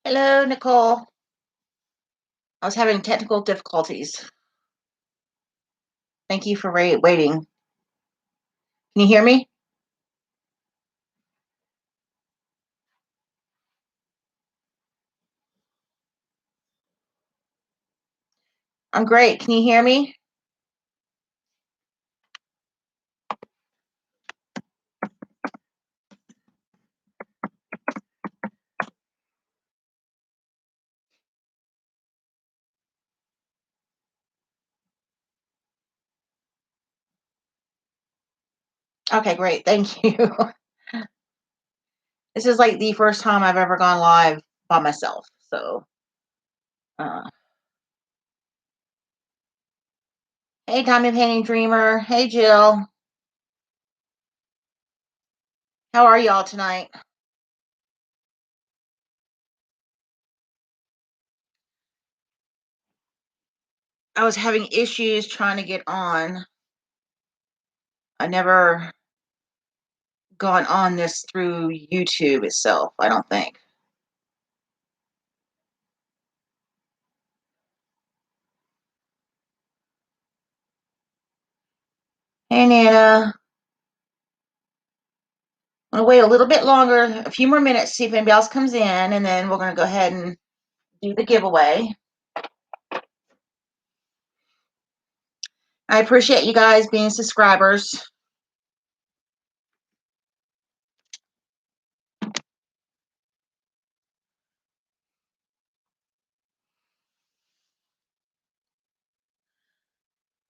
Hello, Nicole. I was having technical difficulties. Thank you for waiting. Can you hear me? I'm great. Can you hear me? Okay, great. Thank you. This is like the first time I've ever gone live by myself. So, uh, hey, Diamond Painting Dreamer. Hey, Jill. How are y'all tonight? I was having issues trying to get on. I never gone on this through YouTube itself, I don't think. Hey, Nana. I'm going to wait a little bit longer, a few more minutes, see if anybody else comes in, and then we're going to go ahead and do the giveaway. I appreciate you guys being subscribers.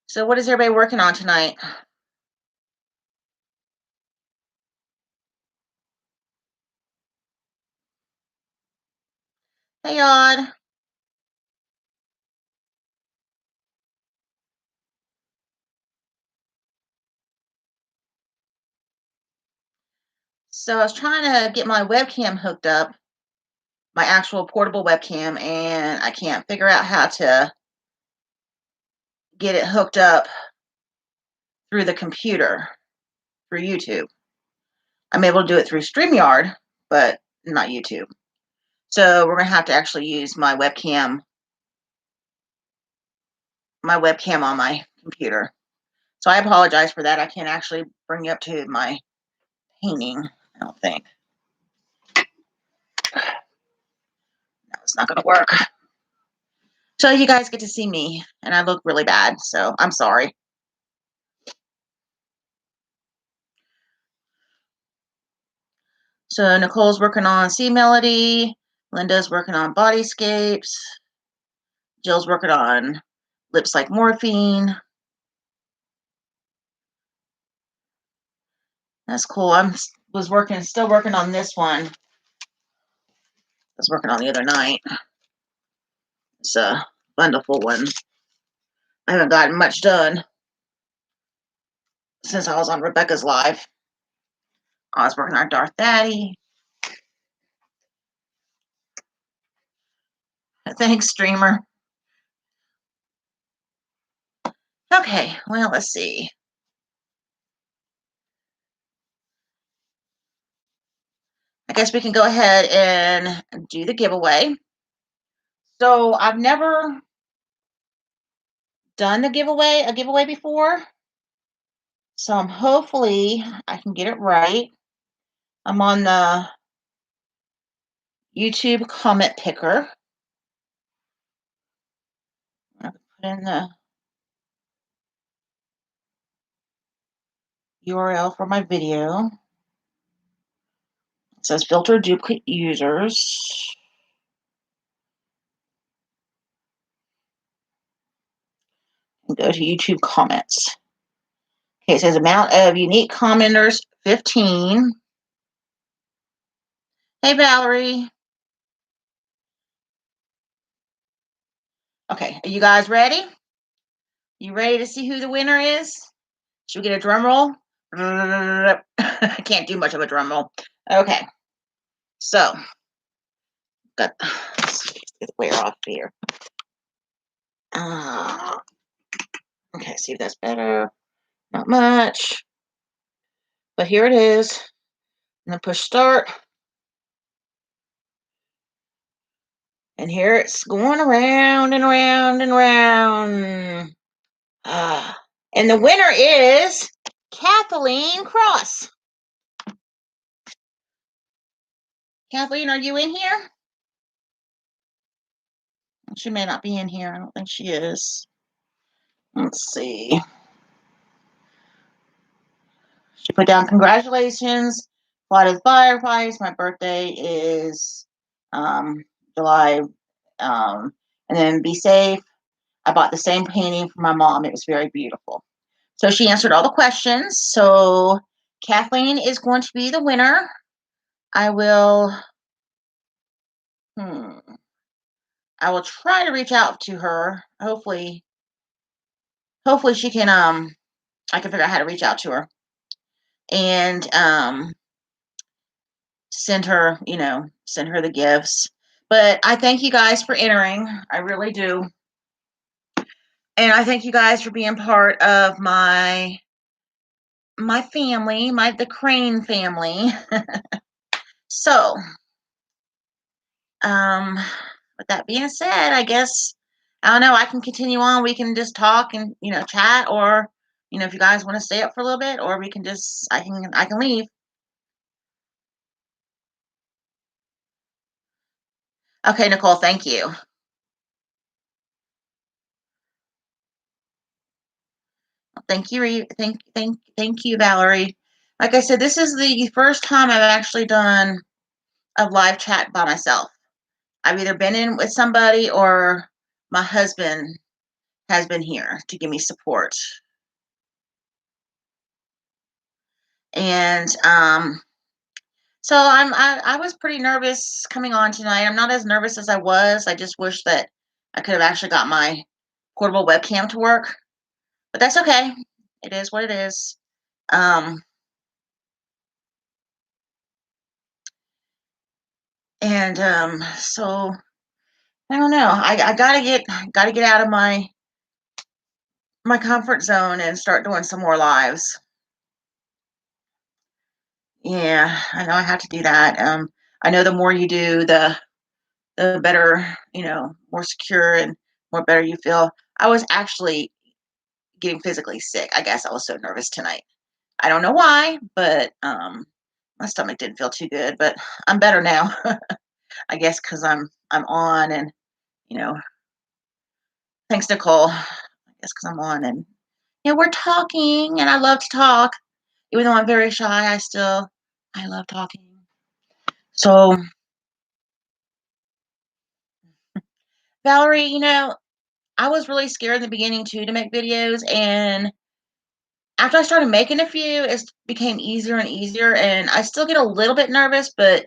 So what is everybody working on tonight? Hey, Odd. So I was trying to get my webcam hooked up, my actual portable webcam, and I can't figure out how to get it hooked up through the computer, through YouTube. I'm able to do it through StreamYard, but not YouTube. So we're going to have to actually use my webcam on my computer. So I apologize for that. I can't actually bring you up to my painting, I don't think. No, it's not going to work. So you guys get to see me, and I look really bad, so I'm sorry. So Nicole's working on Sea Melody, Linda's working on Bodyscapes, Jill's working on Lips Like Morphine. That's cool. Still working on this one. I was working on the other night. It's a wonderful one. I haven't gotten much done since I was on Rebecca's live. I was working on Darth Daddy. Thanks, streamer. Okay, well, let's see. I guess we can go ahead and do the giveaway. So I've never done a giveaway before. So hopefully I can get it right. I'm on the YouTube comment picker. I'm going to put in the URL for my video. It says filter duplicate users. And go to YouTube comments. Okay, it says amount of unique commenters, 15. Hey, Valerie. Okay, are you guys ready? You ready to see who the winner is? Should we get a drum roll? I can't do much of a drum roll. Okay, so got let's get the wear off here. Okay, see if that's better. Not much, but here it is. I'm gonna push start. And here it's going around and around and around. And the winner is Kathleen Cross. Kathleen, are you in here? She may not be in here. I don't think she is. Let's see. She put down congratulations. Florida's fireflies. My birthday is July. And then be safe. I bought the same painting for my mom. It was very beautiful. So she answered all the questions. So Kathleen is going to be the winner. I will I will try to reach out to her. Hopefully she can I can figure out how to reach out to her and send her the gifts. But I thank you guys for entering. I really do. And I thank you guys for being part of my family, the Crane family. So, with that being said, I guess I don't know. I can continue on. We can just talk and chat, or if you guys want to stay up for a little bit, or we can just I can leave. Okay, Nicole. Thank you. Thank you. Thank you, Valerie. Like I said, this is the first time I've actually done a live chat by myself. I've either been in with somebody or my husband has been here to give me support. And so I was pretty nervous coming on tonight. I'm not as nervous as I was. I just wish that I could have actually got my portable webcam to work, but that's okay. It is what it is. And so I don't know. I gotta get out of my comfort zone and start doing some more lives. Yeah, I know I have to do that. I know the more you do, the better, more secure and more better you feel. I was actually getting physically sick. I guess I was so nervous tonight. I don't know why, but my stomach didn't feel too good. But I'm better now. I guess because I'm on, and thanks Nicole. I guess because I'm on, and we're talking, and I love to talk. Even though I'm very shy, I love talking. So Valerie, I was really scared in the beginning too to make videos, and after I started making a few, it became easier and easier. And I still get a little bit nervous, but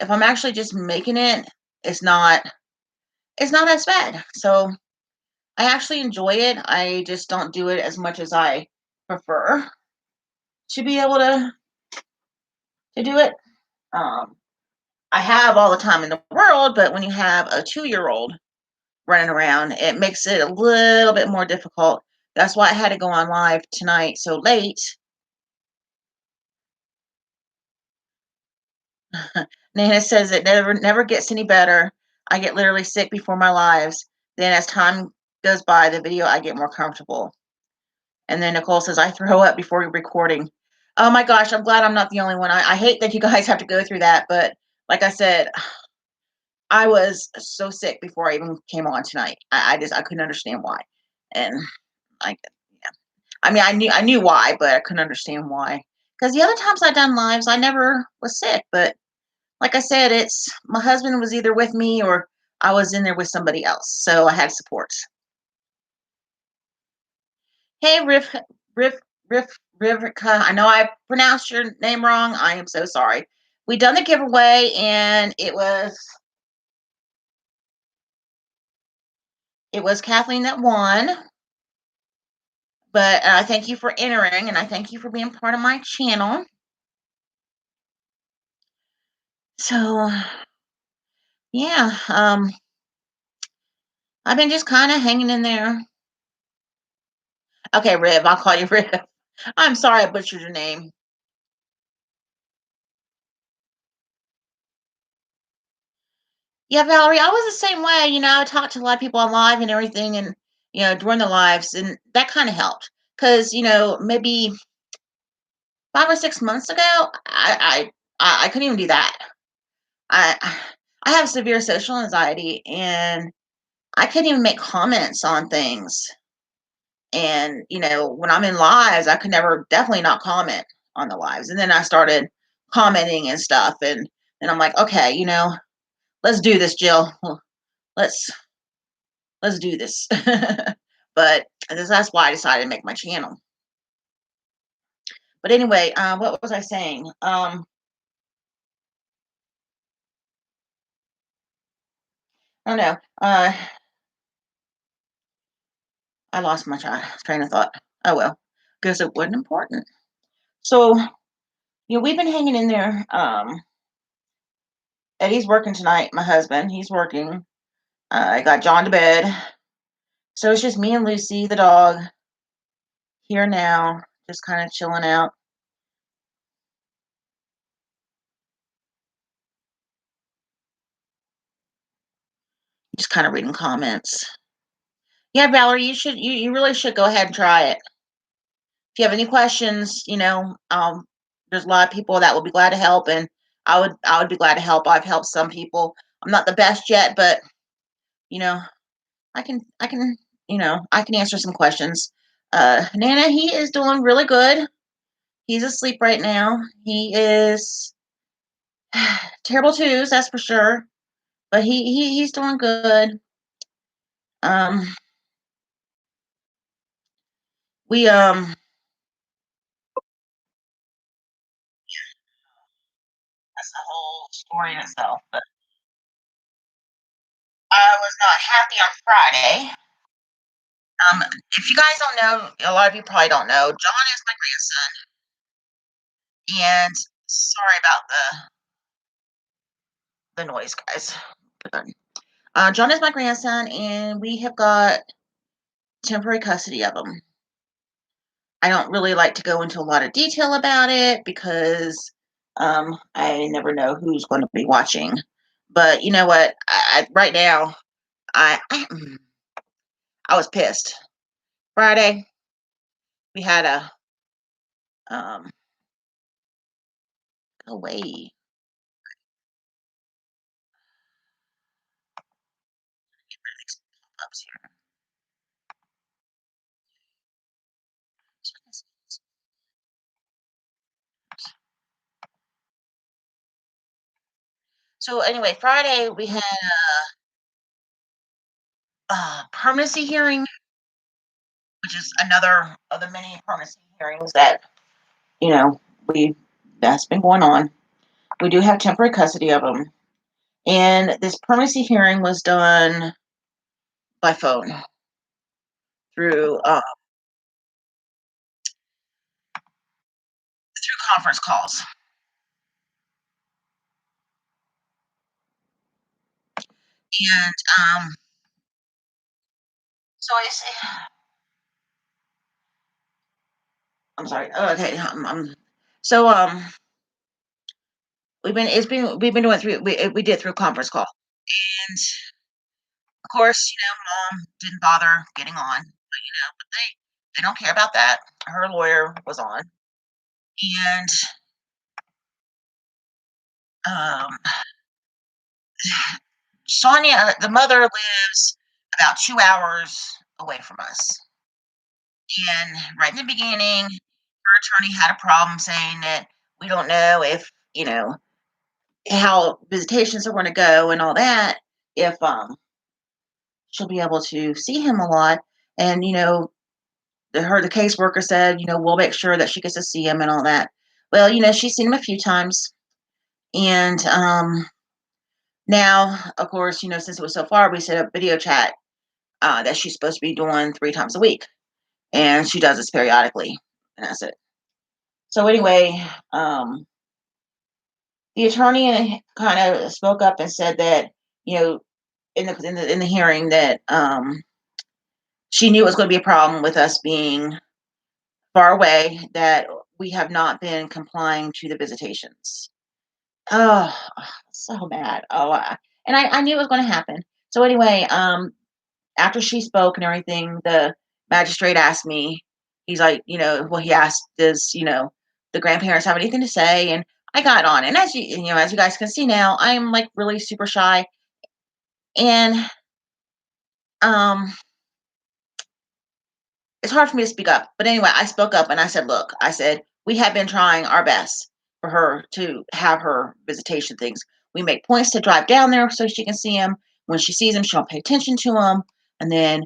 if I'm actually just making it, it's not as bad. So I actually enjoy it. I just don't do it as much as I prefer to be able to do it. I have all the time in the world, but when you have a 2-year-old running around, it makes it a little bit more difficult. That's why I had to go on live tonight so late. Nana says it never gets any better. I get literally sick before my lives. Then as time goes by, the video I get more comfortable. And then Nicole says I throw up before recording. Oh my gosh, I'm glad I'm not the only one. I hate that you guys have to go through that, but like I said, I was so sick before I even came on tonight. I couldn't understand why. And yeah. I mean I knew why, but I couldn't understand why. Because the other times I've done lives, I never was sick, but like I said, it's my husband was either with me or I was in there with somebody else, so I had support. Hey, Riff, Rivka. I know I pronounced your name wrong. I am so sorry. We done the giveaway, and it was Kathleen that won. But I thank you for entering, and I thank you for being part of my channel. So, yeah, I've been just kind of hanging in there. Okay, Riv, I'll call you Riv. I'm sorry I butchered your name. Yeah, Valerie, I was the same way. I talked to a lot of people on live and everything, and during the lives, and that kind of helped because maybe 5 or 6 months ago, I couldn't even do that. I I have severe social anxiety, and I couldn't even make comments on things. And when I'm in lives, I could never, definitely not comment on the lives. And then I started commenting and stuff, and I'm like, okay, let's do this, Jill. Let's let's do this. But that's why I decided to make my channel. But anyway, what was I saying? I don't know. I lost my train of thought. Oh well, because it wasn't important. So we've been hanging in there. Eddie's working tonight. My husband, he's working. I got John to bed, so it's just me and Lucy, the dog, here now, just kind of chilling out, just kind of reading comments. Yeah, Valerie, you really should go ahead and try it. If you have any questions, there's a lot of people that will be glad to help, and I would be glad to help. I've helped some people. I'm not the best yet, but you know, I can answer some questions. Nana, he is doing really good. He's asleep right now. He is terrible twos, that's for sure. But he's doing good. Um, we that's a whole story in itself. But I was not happy on Friday. If you guys don't know, a lot of you probably don't know, John is my grandson, and sorry about the noise, guys. John is my grandson, and we have got temporary custody of him. I don't really like to go into a lot of detail about it because I never know who's going to be watching. But you know what? Right now, I was pissed. Friday, we had a um, go away. So anyway, Friday we had a permanency hearing, which is another of the many permanency hearings that you know we that's been going on. We do have temporary custody of them, and this permanency hearing was done by phone through conference calls. And so I'm sorry. Oh, okay. So we've been doing through we did through conference call, and of course mom didn't bother getting on, but they don't care about that. Her lawyer was on, and um, Sonia, the mother, lives about 2 hours away from us. And right in the beginning, her attorney had a problem saying that we don't know if how visitations are going to go and all that, if she'll be able to see him a lot. And the caseworker said, we'll make sure that she gets to see him and all that. Well, she's seen him a few times, and now, of course, since it was so far, we set up video chat that she's supposed to be doing 3 times a week, and she does this periodically, and that's it. So anyway, the attorney kind of spoke up and said that you know in the hearing that she knew it was going to be a problem with us being far away, that we have not been complying to the visitations. Oh, so mad. And I knew it was going to happen. So anyway, after she spoke and everything, the magistrate asked me, he's like, well, he asked, does, the grandparents have anything to say? And I got on. And as you guys can see now, I'm like really super shy. And um, it's hard for me to speak up. But anyway, I spoke up and I said, look, I said, we have been trying our best for her to have her visitation things. We make points to drive down there so she can see him. When she sees him, she'll pay attention to him. And then,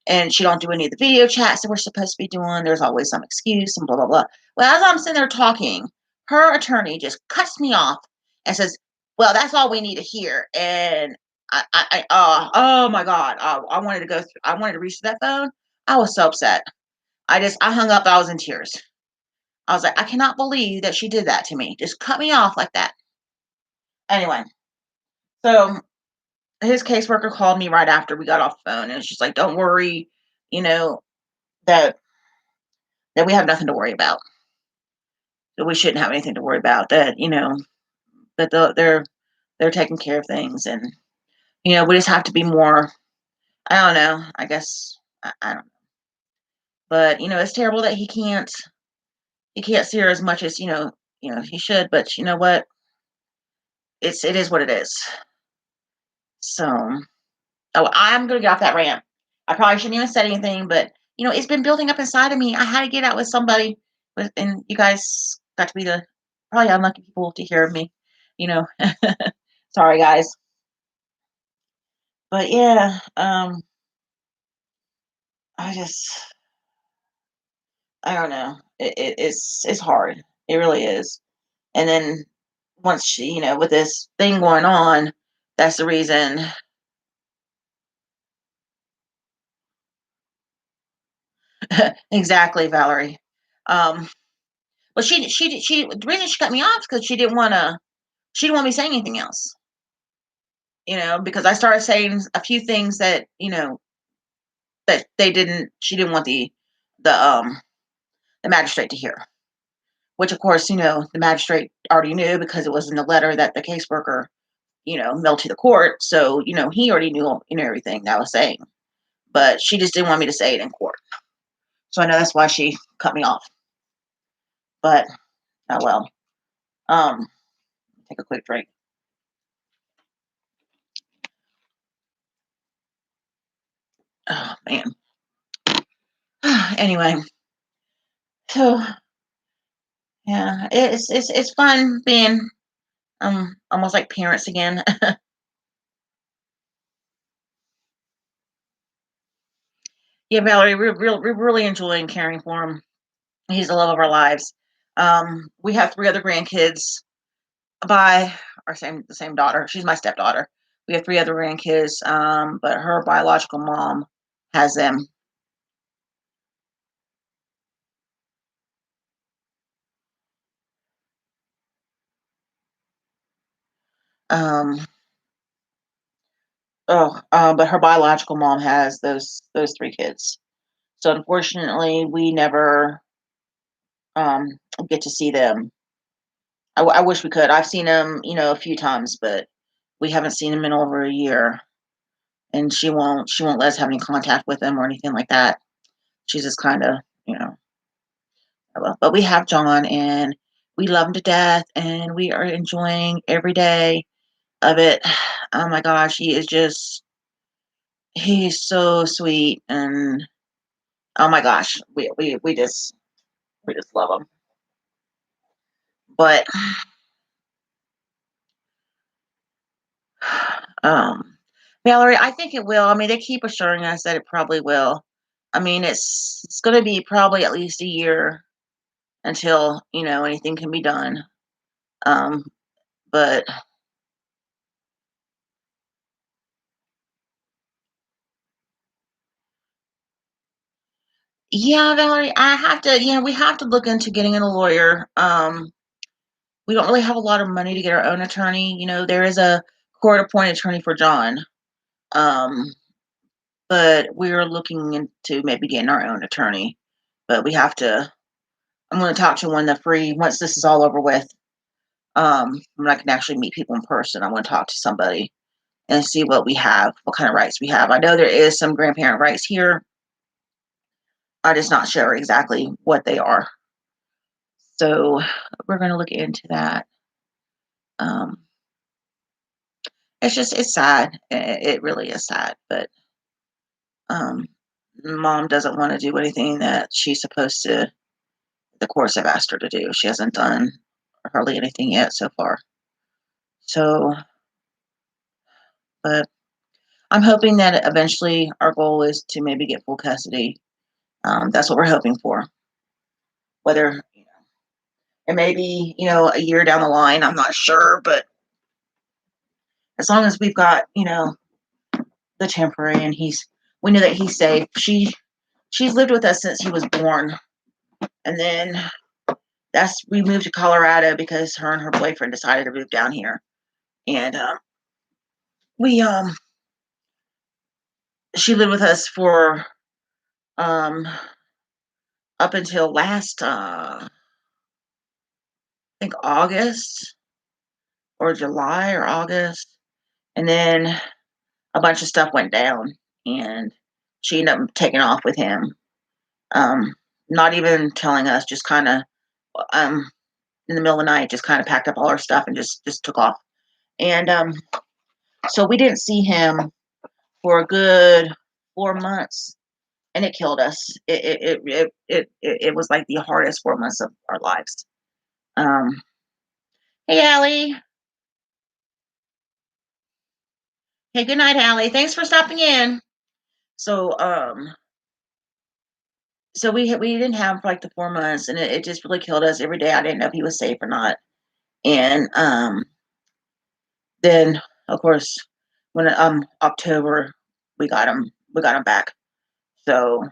and she don't do any of the video chats that we're supposed to be doing. There's always some excuse and blah, blah, blah. Well, as I'm sitting there talking, her attorney just cuts me off and says, well, that's all we need to hear. And oh my God, I wanted to I wanted to reach that phone. I was so upset. I hung up. I was in tears. I was like, I cannot believe that she did that to me. Just cut me off like that. Anyway, so his caseworker called me right after we got off the phone, and she's like, don't worry, you know, that we have nothing to worry about. That we shouldn't have anything to worry about. That that they're taking care of things, and we just have to be more. I don't know. I guess I don't know, but it's terrible that he can't see her as much as he should. But you know what? It is what it is. So, oh, I'm gonna get off that rant. I probably shouldn't even said anything, but it's been building up inside of me. I had to get out with somebody, and you guys got to be the probably unlucky people to hear me. You know, sorry guys, but yeah, I just I don't know. It's hard. It really is. And then once she, with this thing going on, that's the reason. Exactly, Valerie. Um, well, the reason she cut me off is because she didn't want me saying anything else. Because I started saying a few things that that she didn't want the the magistrate to hear. Which of course, the magistrate already knew because it was in the letter that the caseworker, mailed to the court. So, he already knew, everything that I was saying. But she just didn't want me to say it in court. So I know that's why she cut me off. But oh well. Um, take a quick drink. Oh man. Anyway, so yeah, it's fun being almost like parents again. Yeah, Valerie, we're really enjoying caring for him. He's the love of our lives. We have three other grandkids by the same daughter. She's my stepdaughter. We have three other grandkids, but her biological mom has them. Um, but her biological mom has those three kids. So unfortunately, we never um, get to see them. I wish we could. I've seen them, a few times, but we haven't seen them in over a year. And she won't let us have any contact with them or anything like that. She's just kind of, but we have John, and we love him to death, and we are enjoying every day of it. Oh my gosh, he's so sweet, and oh my gosh, we just love him. But um, Valerie, I think it will. I mean, they keep assuring us that it probably will. I mean, it's going to be probably at least a year until anything can be done. Um, but yeah, Valerie, I have to. We have to look into getting in a lawyer. We don't really have a lot of money to get our own attorney. There is a court-appointed attorney for John, um, but we're looking into maybe getting our own attorney. But we have to. I'm going to talk to one the free once this is all over with. when I can actually meet people in person. I want to talk to somebody and see what we have, what kind of rights we have. I know there is some grandparent rights here. I'm just not sure exactly what they are. So we're going to look into that. Um, it's sad. It really is sad. But um, mom doesn't want to do anything that she's supposed to. The courts have asked her to do. She hasn't done hardly anything yet so far. So, but I'm hoping that eventually our goal is to maybe get full custody. That's what we're hoping for. Whether it may be a year down the line, I'm not sure, but as long as we've got the temporary and we know that he's safe. She's lived with us since he was born, and then we moved to Colorado because her and her boyfriend decided to move down here, and we she lived with us for um up until last I think August or July or August, and then a bunch of stuff went down, and she ended up taking off with him. Um, Not even telling us, just kind of um in the middle of the night, just kind of packed up all our stuff and just took off. And so we didn't see him for a good 4 months, and it killed us. It was like the hardest 4 months of our lives. Um, hey, Allie. Hey, good night, Allie. Thanks for stopping in. So we didn't have like the 4 months, and it just really killed us every day. I didn't know if he was safe or not. And then of course when October we got him back. So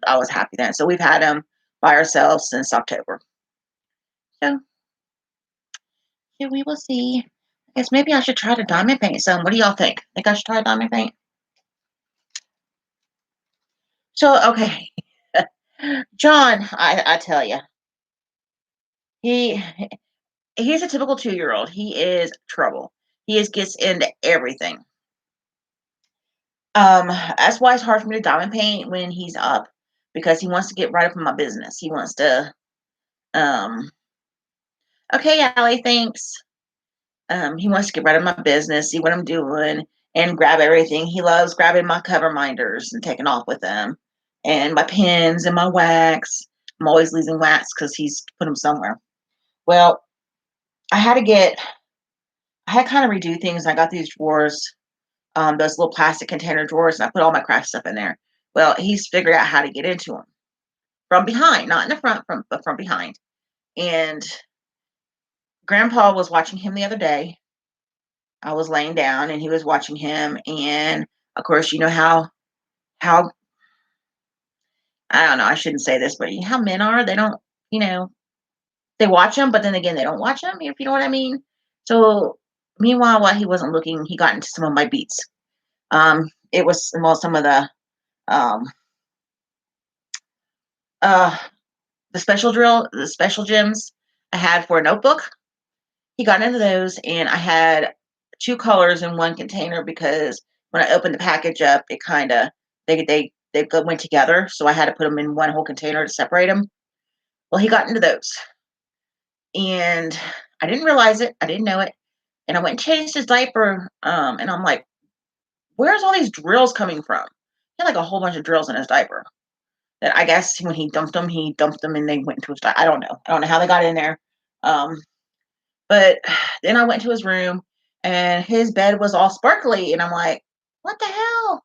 I was happy then. So we've had him by ourselves since October. So yeah, we will see. I guess maybe I should try to diamond paint some. What do y'all think? Think I should try diamond paint? So okay, John, I tell you, he he's a typical 2-year-old. He is trouble. Gets into everything. That's why it's hard for me to diamond paint when he's up, because he wants to get right up in my business. He wants to, um, okay, Allie, thanks. He wants to get right in my business, see what I'm doing, and grab everything. He loves grabbing my cover minders and taking off with them, and my pens and my wax. I'm always losing wax because he's put them somewhere. Well, I had to get, I had kind of redo things. I got these drawers, those little plastic container drawers, and I put all my craft stuff in there. Well, he's figured out how to get into them from behind, not in the front, but from behind. And Grandpa was watching him the other day. I was laying down and he was watching him, and of course, you know how I don't know. I shouldn't say this, but how men are. They don't, you know, they watch them, but then again, they don't watch them. If you know what I mean. So, meanwhile, while he wasn't looking, he got into some of my beats. It was some of um uh the special gems I had for a notebook. He got into those, and I had two colors in one container because when I opened the package up, it kind of went together, so I had to put them in one whole container to separate them. Well, he got into those, and I didn't realize it. I didn't know it, and I went and changed his diaper. And I'm like, "Where's all these drills coming from?" He had like a whole bunch of drills in his diaper. That I guess when he dumped them, and they went into his diaper. I don't know. I don't know how they got in there. Um, But then I went to his room, and his bed was all sparkly, and I'm like, "What the hell?"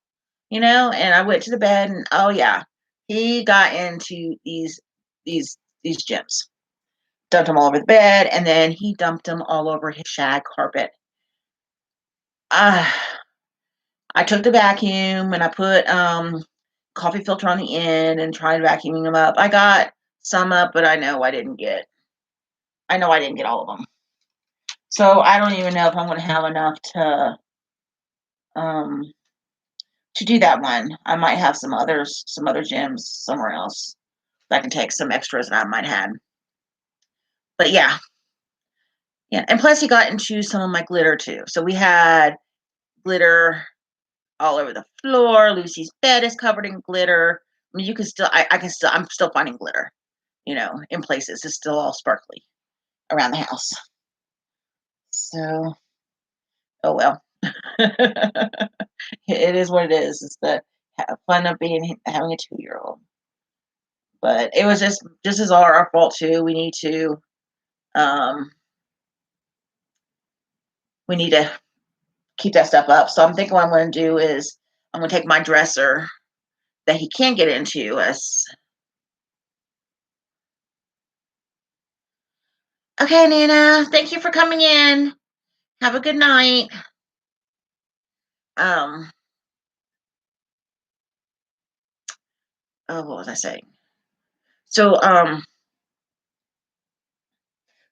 And I went to the bed, and oh yeah, he got into these gems. Dumped them all over the bed, and then he dumped them all over his shag carpet. Ah, I took the vacuum and I put coffee filter on the end and tried vacuuming them up. I got some up, but I know I didn't get all of them. So I don't even know if I'm going to have enough um to do that one. I might have some other gyms somewhere else that I can take some extras that I might have. But yeah, Yeah, and plus he got into some of my glitter too. So we had glitter all over the floor. Lucy's bed is covered in glitter. I mean, you can still, I can still, I'm still finding glitter, in places. It's still all sparkly around the house. So, oh well. It is what it is. It's the fun of having a 2-year-old. But it was just as our fault too. Um, we need to keep that stuff up. So I'm thinking what I'm going to do is I'm going to take my dresser that he can get into us. Okay, Nana, thank you for coming in. Have a good night. Um, oh, what was I saying? So,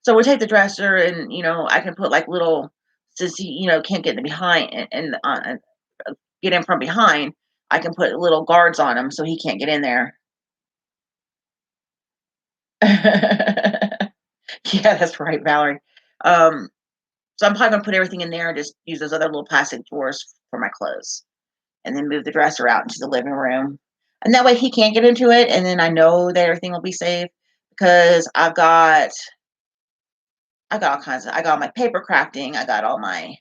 so we'll take the dresser and, I can put like little, since he, can't get in behind and get in from behind, I can put little guards on him so he can't get in there. Yeah, that's right, Valerie. Um, so I'm probably gonna put everything in there and just use those other little plastic drawers for my clothes, and then move the dresser out into the living room. And that way he can't get into it, and then I know that everything will be safe because I got all kinds of, I got all my paper crafting, I got all my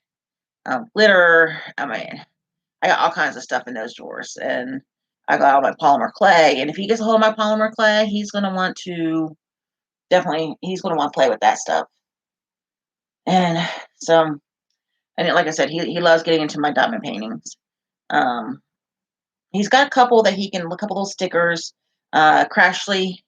glitter. I got all kinds of stuff in those drawers, and I got all my polymer clay. And if he gets a hold of my polymer clay, he's gonna want to play with that stuff. And so, and like I said, he loves getting into my diamond paintings. Um, he's got a couple that he can look up little stickers. Crashly,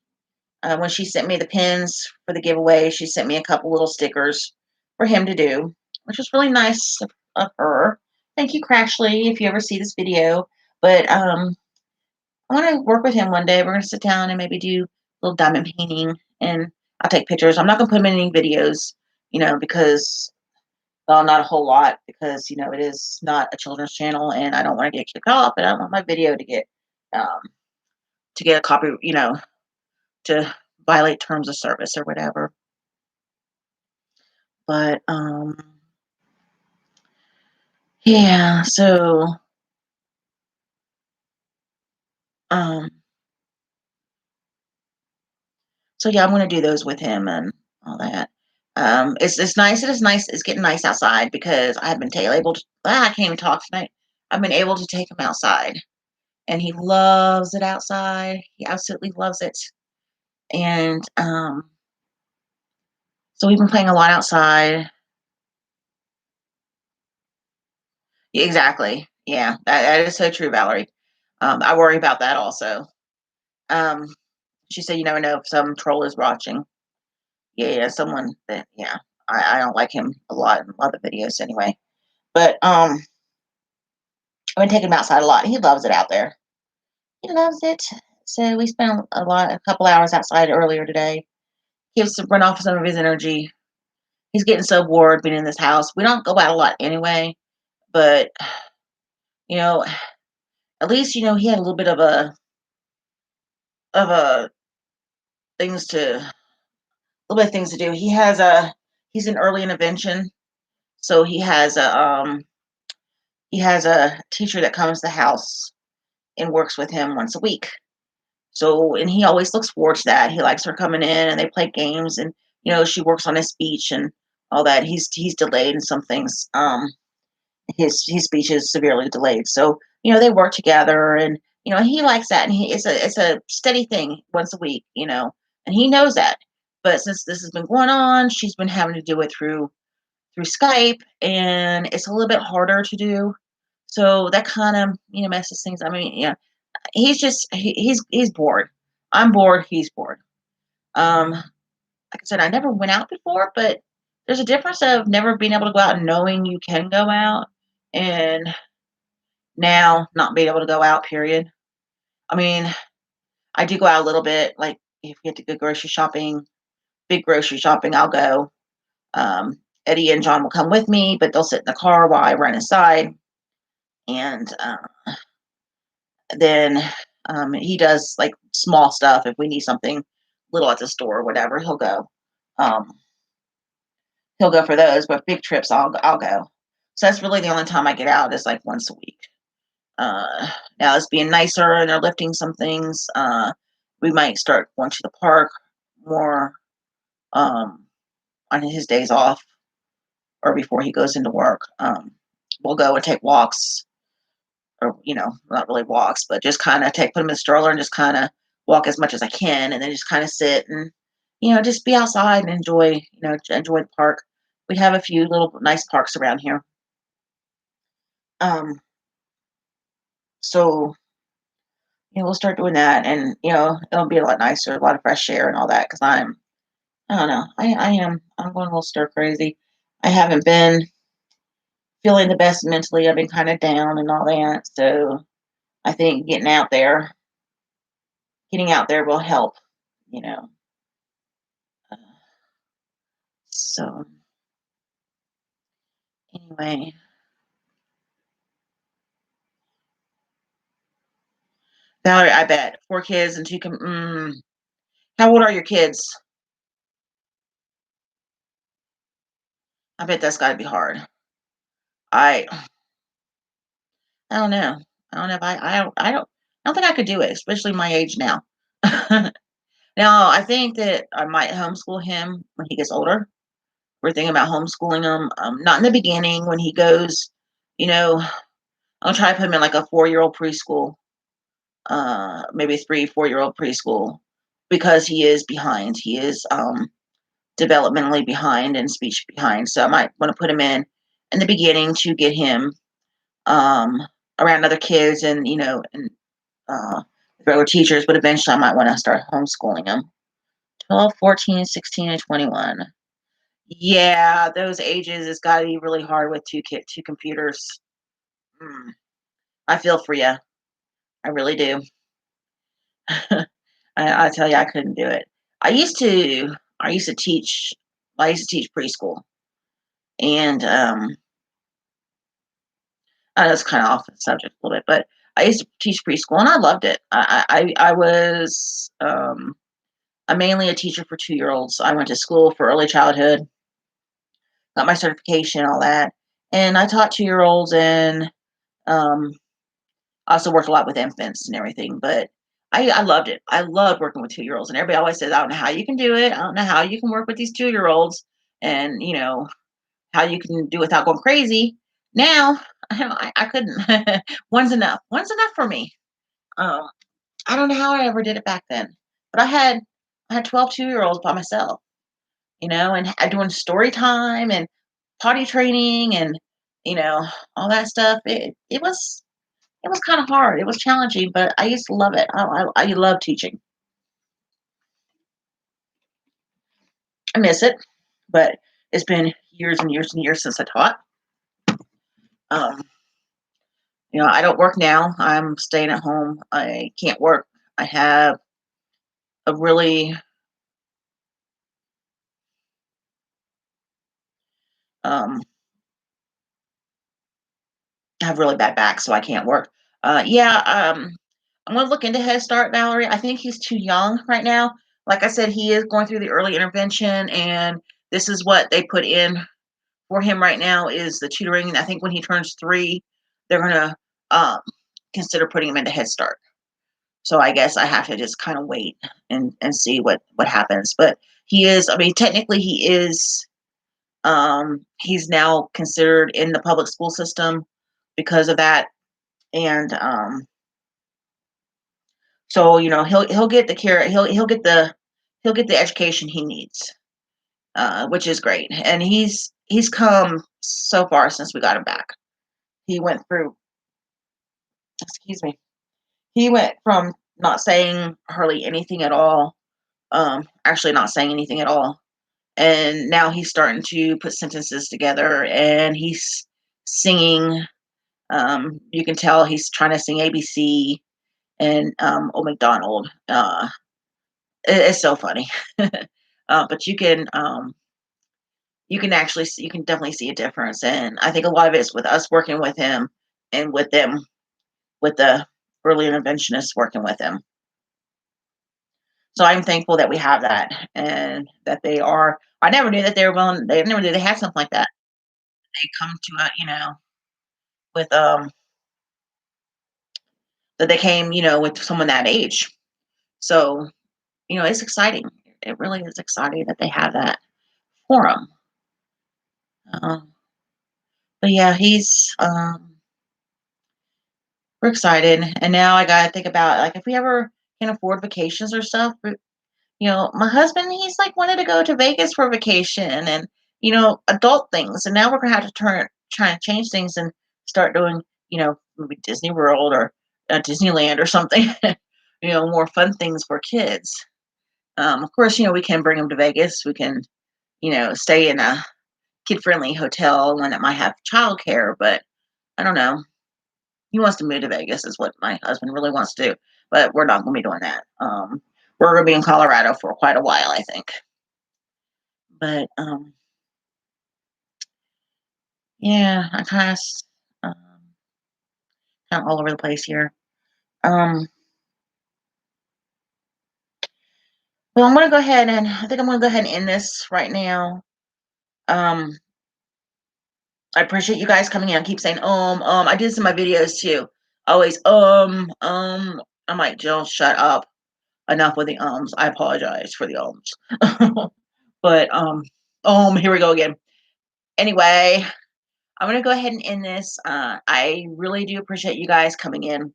when she sent me the pins for the giveaway, she sent me a couple little stickers for him to do, which was really nice of her. Thank you, Crashly, if you ever see this video. But I want to work with him one day. We're going to sit down and maybe do a little diamond painting, and I'll take pictures. I'm not going to put him in any videos, because, well, not a whole lot, because, it is not a children's channel and I don't want to get kicked off, and I don't want my video um, to get a copy, to violate terms of service or whatever. But, yeah, um, so yeah, I'm gonna do those with him and all that. It's nice. It is nice. It's getting nice outside because I've been able to. I can't even talk tonight. I've been able to take him outside, and he loves it outside. He absolutely loves it. And so we've been playing a lot outside. Yeah, exactly. Yeah, that is so true, Valerie. I worry about that also. Um, she said, "You never know if some troll is watching." Yeah, yeah, someone that. Yeah, I don't like him a lot in a lot of the videos anyway. But I've been taking him outside a lot. He loves it out there. He loves it. So we spent a couple hours outside earlier today. He was to run off some of his energy. He's getting so bored being in this house. We don't go out a lot anyway, but you know, at least he had a little bit of a things to a little bit of things to do. He's an early intervention, so he has a teacher that comes to the house and works with him once a week. So, and he always looks forward to that. He likes her coming in and they play games, and she works on his speech and all that. He's delayed in some things. His speech is severely delayed. So, they work together, and he likes that, and it's a steady thing once a week, and he knows that. But since this has been going on, she's been having to do it through Skype, and it's a little bit harder to do. So that kind of messes things. I mean, yeah, he's bored. I'm bored. He's bored. Like I said, I never went out before, but there's a difference of never being able to go out and knowing you can go out, and now not being able to go out. Period. I mean, I do go out a little bit. Like if we get to go grocery shopping, big grocery shopping, I'll go. Um, Eddie and John will come with me, but they'll sit in the car while I run inside, and then he does like small stuff. If we need something little at the store or whatever, he'll go. Um, he'll go for those, but big trips, I'll go. So that's really the only time I get out is like once a week. Now it's being nicer and they're lifting some things. We might start going to the park more um, on his days off or before he goes into work. We'll go and take walks, or not really walks, but just kind of put him in the stroller and just kind of walk as much as I can, and then just kind of sit and just be outside and enjoy the park. We have a few little nice parks around here. Um, so we'll start doing that, and it'll be a lot nicer, a lot of fresh air and all that. Because I don't know, I'm going a little stir crazy. I haven't been feeling the best mentally. I've been kind of down and all that. So I think getting out there will help. You know. Uh, so anyway, Valerie, I bet 4 kids and two. How old are your kids? I bet that's got to be hard. I I don't know. I don't know if I don't think I could do it, especially my age now. Now, I think that I might homeschool him when he gets older. We're thinking about homeschooling him. Not in the beginning when he goes, you know, I'll try to put him in like a 4-year-old preschool, maybe 3, 4-year-old preschool, because he is behind. He is developmentally behind and speech behind. So I might want to put him in the beginning to get him um, around other kids and uh, regular teachers, but eventually I might want to start homeschooling them. 12, 14, 16, and 21. Yeah, those ages, it's got to be really hard with two computers. Mm, I feel for you. I really do. I tell you, I couldn't do it. I used to. I used to teach. I used to teach preschool, and I know it's kind of off the subject a little bit, but I used to teach preschool, and I loved it. I was I'm mainly a teacher for 2 year olds. I went to school for early childhood, got my certification, all that, and I taught 2 year olds, and um, I also worked a lot with infants and everything. But I loved it. I loved working with 2 year olds, and everybody always says, "I don't know how you can do it. I don't know how you can work with these 2 year olds, and how you can do it without going crazy." Now I couldn't. One's enough. One's enough for me. Um, I don't know how I ever did it back then, but I had 12 2 year olds by myself, and doing story time and potty training and you know all that stuff. It was kind of hard. It was challenging, but I used to love it. I love teaching. I miss it, but it's been years and years and years since I taught. Um, I don't work now. I'm staying at home. I can't work. I have a really um, I have really bad back, so I can't work. Yeah, I'm gonna look into Head Start, Valerie. I think he's too young right now. Like I said, he is going through the early intervention, and this is what they put in for him right now is the tutoring. And I think when he turns 3, they're gonna um, consider putting him into Head Start. So I guess I have to just kind of wait and see what happens. But he is. I mean, technically, he is. He's now considered in the public school system because of that, and so he'll get the care. He'll get the education he needs, which is great. And he's come so far since we got him back. He went through. Excuse me. He went from not saying hardly anything at all, actually not saying anything at all, and now he's starting to put sentences together, and he's singing. You can tell he's trying to sing ABC and Old McDonald. It's so funny, but you can definitely see a difference, and I think a lot of it is with us working with him and with them with the early interventionists working with him. So I'm thankful that we have that and that they are. I never knew that they were willing. They never knew they had something like that. They come to with that they came, with someone that age. So it's exciting. It really is exciting that they have that for him. Um, but yeah, we're excited, and now I gotta think about like if we ever can afford vacations or stuff. My husband, he's like wanted to go to Vegas for vacation and adult things, and now we're gonna have to try and change things and start doing maybe Disney World or Disneyland or something. More fun things for kids. Of course, we can bring them to Vegas. We can stay in a kid-friendly hotel, one that might have childcare, but I don't know. He wants to move to Vegas is what my husband really wants to do, but we're not gonna be doing that. We're gonna be in Colorado for quite a while, I think. But yeah, I kind of all over the place here. Um, well, I think I'm gonna go ahead and end this right now. Um, I appreciate you guys coming in. I keep saying I did some of my videos too. Always I'm like, Jill, shut up. Enough with the ums. I apologize for the ums. But here we go again. Anyway, I'm gonna go ahead and end this. I really do appreciate you guys coming in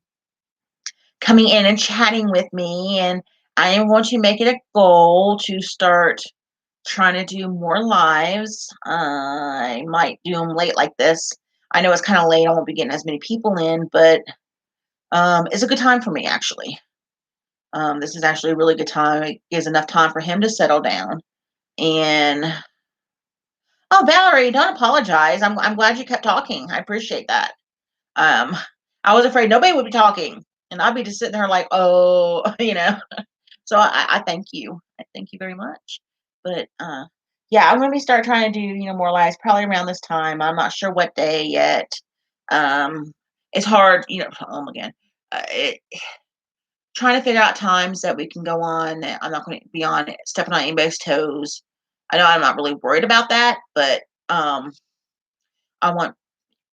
and chatting with me, and I am going to make it a goal to start trying to do more lives. I might do them late like this. I know it's kind of late. I won't be getting as many people in, but it's a good time for me actually. This is actually a really good time. It gives enough time for him to settle down. And oh, Valerie, don't apologize. I'm glad you kept talking. I appreciate that. Um, I was afraid nobody would be talking, and I'd be just sitting there like, oh, So I thank you. I thank you very much. But yeah, I'm gonna be start trying to do more lives probably around this time. I'm not sure what day yet. Um, it's hard, again. It, trying to figure out times that we can go on. I'm not going to be on stepping on anybody's toes. I know I'm not really worried about that, but I want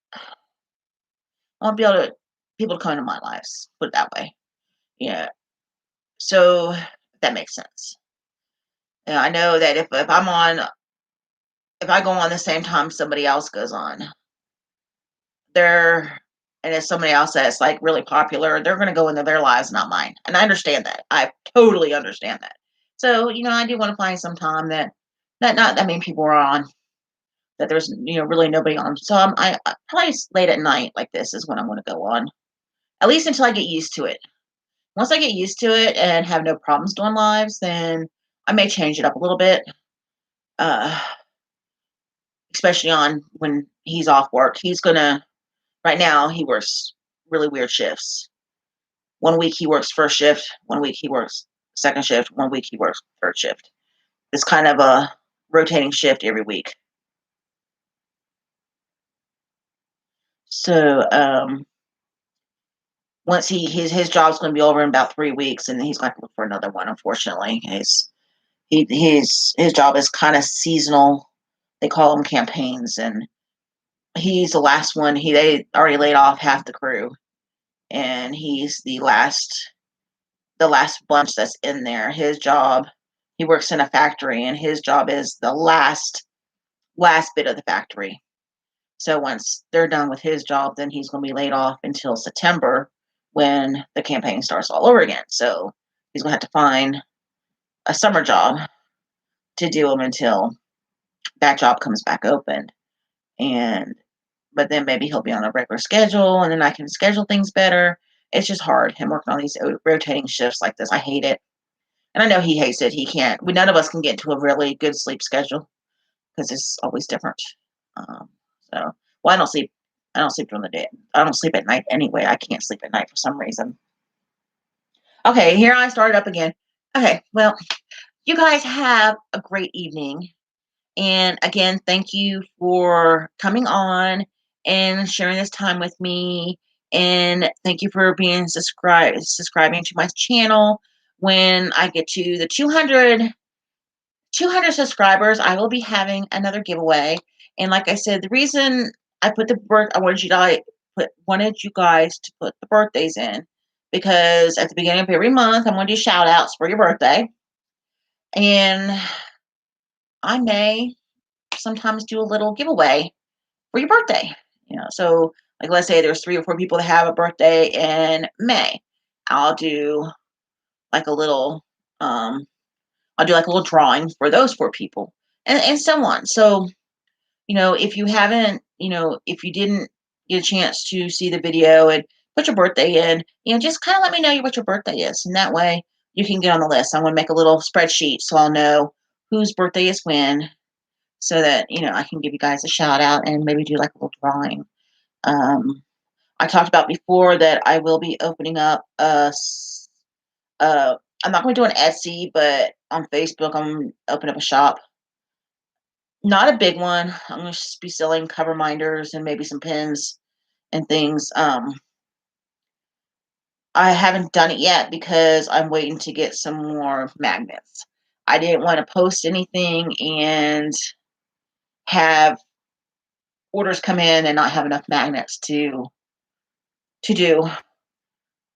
I want to be able to people to come into my lives. Put it that way. Yeah. So if that makes sense. I know that if I go on the same time somebody else goes on, they're and if somebody else that's like really popular, they're going to go into their lives, not mine. And I understand that. I totally understand that. So I do want to find some time that not that many people are on, that there's really nobody on. So I probably late at night like this is when I'm going to go on, at least until I get used to it. Once I get used to it and have no problems doing lives, then I may change it up a little bit. Uh, Especially on when he's off work. Right now, he works really weird shifts. One week he works first shift, one week he works second shift, one week he works third shift. It's kind of a rotating shift every week. So once his job's going to be over in about 3 weeks, and then he's going to look for another one. Unfortunately, his job is kind of seasonal. They call them campaigns, and he's the last one. They already laid off half the crew, and he's the last bunch that's in there. His job, he works in a factory, and his job is the last bit of the factory. So once they're done with his job, then he's going to be laid off until September when the campaign starts all over again. So he's going to have to find a summer job to do him until that job comes back open. And but then maybe he'll be on a regular schedule, and then I can schedule things better. It's just hard him working on these rotating shifts like this. I hate it. And I know he hates it. He can't. None of us can get into a really good sleep schedule because it's always different. Um, so, well, I don't sleep. I don't sleep during the day. I don't sleep at night anyway. I can't sleep at night for some reason. Okay, here I started up again. Okay, well, you guys have a great evening. And again, thank you for coming on and sharing this time with me. And thank you for being subscribing to my channel. when I get to the 200 subscribers, I will be having another giveaway. And like I said, the reason I put I wanted you guys to put the birthdays in, because at the beginning of every month I'm going to do shout outs for your birthday. And I may sometimes do a little giveaway for your birthday. So like let's say there's 3 or 4 people that have a birthday in May. I'll do like a little um I'll do like a little drawing for those 4 people, and so on. So, if you haven't, if you didn't get a chance to see the video and put your birthday in, just kind of let me know what your birthday is. And that way you can get on the list. I'm going to make a little spreadsheet so I'll know whose birthday is when, so that, I can give you guys a shout out and maybe do like a little drawing. Um, I talked about before that I will be opening up uh, I'm not going to do an Etsy, but on Facebook, I'm going to open up a shop. Not a big one. I'm going to just be selling cover minders and maybe some pins and things. I haven't done it yet because I'm waiting to get some more magnets. I didn't want to post anything and have orders come in and not have enough magnets to do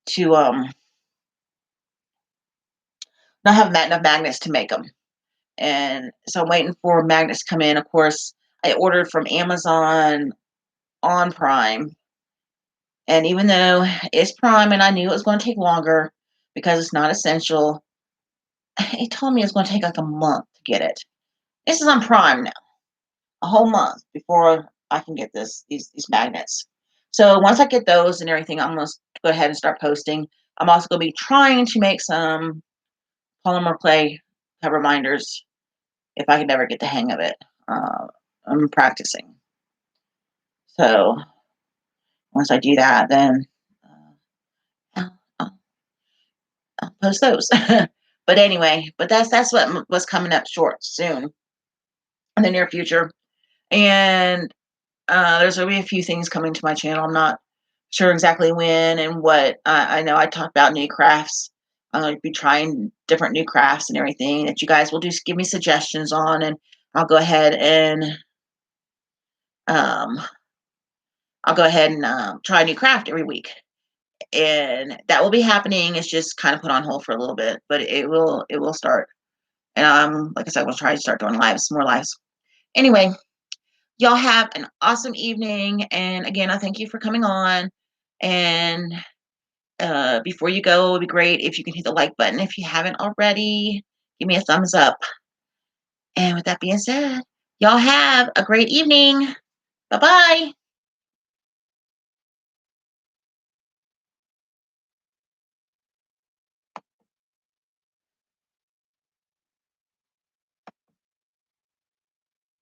to not have enough magnets to make them. And so I'm waiting for magnets to come in. Of course, I ordered from Amazon on Prime. And even though it's Prime and I knew it was going to take longer because it's not essential, it told me it's going to take like a month to get it. This is on Prime now, a whole month before I can get these magnets. So once I get those and everything, I'm going to go ahead and start posting. I'm also going to be trying to make some polymer clay cover minders if I can ever get the hang of it. I'm practicing. So once I do that, then I'll post those. But anyway, that's what's coming up short soon in the near future. And there's going to be a few things coming to my channel. I'm not sure exactly when and what. I know I talked about new crafts. I'm going to be trying different new crafts and everything that you guys will just give me suggestions on, and I'll go ahead and um, try a new craft every week. And that will be happening. It's just kind of put on hold for a little bit, but it will start. And like I said, we'll try to start doing more lives. Anyway, y'all have an awesome evening. And again, I thank you for coming on. And before you go, it would be great if you can hit the like button. If you haven't already, give me a thumbs up. And with that being said, y'all have a great evening. Bye-bye.